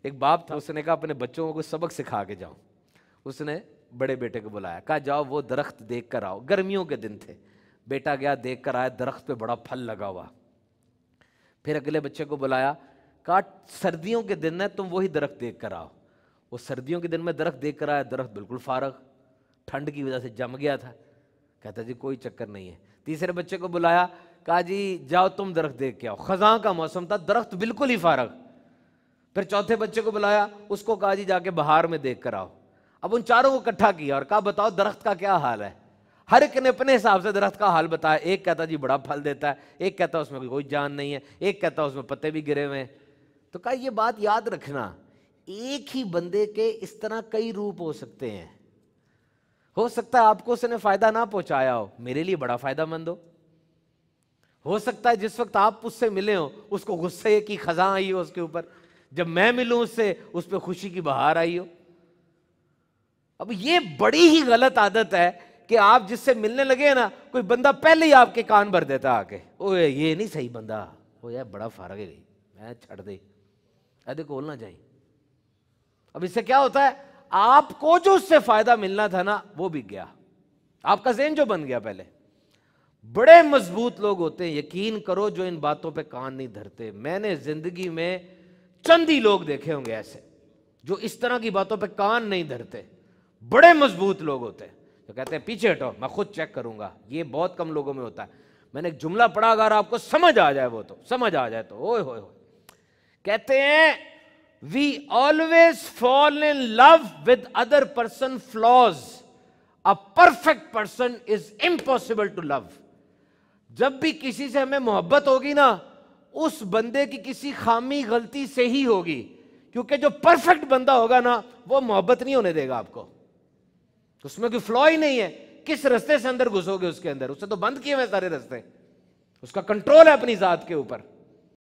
ایک باپ تھا, اس نے کہا اپنے بچوں کو سبق سکھا کے جاؤں. اس نے بڑے بیٹے کو بلایا, کہا جاؤ وہ درخت دیکھ کر آؤ. گرمیوں کے دن تھے. بیٹا گیا, دیکھ کر آیا درخت پہ بڑا پھل لگا ہوا. پھر اگلے بچے کو بلایا, کہا سردیوں کے دن ہے تم وہی درخت دیکھ کر آؤ. وہ سردیوں کے دن میں درخت دیکھ کر آیا, درخت بالکل فارغ, ٹھنڈ کی وجہ سے جم گیا تھا. کہتا جی کوئی چکر نہیں ہے. تیسرے بچے کو بلایا, کہا جی جاؤ تم درخت دیکھ کے آؤ. خزاں کا موسم تھا, درخت بالکل ہی فارغ. پھر چوتھے بچے کو بلایا, اس کو کہا جی جا کے بہار میں دیکھ کر آؤ. اب ان چاروں کو اکٹھا کیا اور کہا بتاؤ درخت کا کیا حال ہے. ہر ایک نے اپنے حساب سے درخت کا حال بتایا. ایک کہتا جی بڑا پھل دیتا ہے, ایک کہتا اس میں کوئی جان نہیں ہے, ایک کہتا اس میں پتے بھی گرے ہوئے ہیں. تو کہا یہ بات یاد رکھنا, ایک ہی بندے کے اس طرح کئی روپ ہو سکتے ہیں. ہو سکتا ہے آپ کو اس نے فائدہ نہ پہنچایا ہو, میرے لیے بڑا فائدہ مند ہو سکتا ہے جس وقت آپ اس سے ملے ہو اس کو غصے کی خزاں آئی ہو اس کے اوپر, جب میں ملوں اس سے اس پہ خوشی کی بہار آئی ہو. اب یہ بڑی ہی غلط عادت ہے کہ آپ جس سے ملنے لگے نا, کوئی بندہ پہلے ہی آپ کے کان بھر دیتا آ کے, اوے یہ نہیں صحیح بندہ, وہ یار بڑا فارغ ہے, میں چھڑ دے, ایسے کھولنا چاہیے. اب اس سے کیا ہوتا ہے, آپ کو جو اس سے فائدہ ملنا تھا نا وہ بھی گیا, آپ کا ذہن جو بن گیا. پہلے بڑے مضبوط لوگ ہوتے ہیں, یقین کرو, جو ان باتوں پہ کان نہیں دھرتے. میں نے زندگی میں چند ہی لوگ دیکھے ہوں گے ایسے جو اس طرح کی باتوں پہ کان نہیں دھرتے. بڑے مضبوط لوگ ہوتے ہیں جو کہتے ہیں پیچھے ہٹو میں خود چیک کروں گا. یہ بہت کم لوگوں میں ہوتا ہے. میں نے ایک جملہ پڑھا, اگر آپ کو سمجھ آ جائے, وہ تو سمجھ آ جائے تو اوئے ہوئے ہوئے. کہتے ہیں we always fall in love with other person flaws. A perfect person is impossible to love. جب بھی کسی سے ہمیں محبت ہوگی نا, اس بندے کی کسی خامی غلطی سے ہی ہوگی, کیونکہ جو پرفیکٹ بندہ ہوگا نا وہ محبت نہیں ہونے دے گا آپ کو. اس میں کوئی فلا ہی نہیں ہے. کس رستے سے اندر گھسو گے اس کے اندر, اس سے تو بند کیے ہوئے سارے رستے. اس کا کنٹرول ہے اپنی ذات کے اوپر.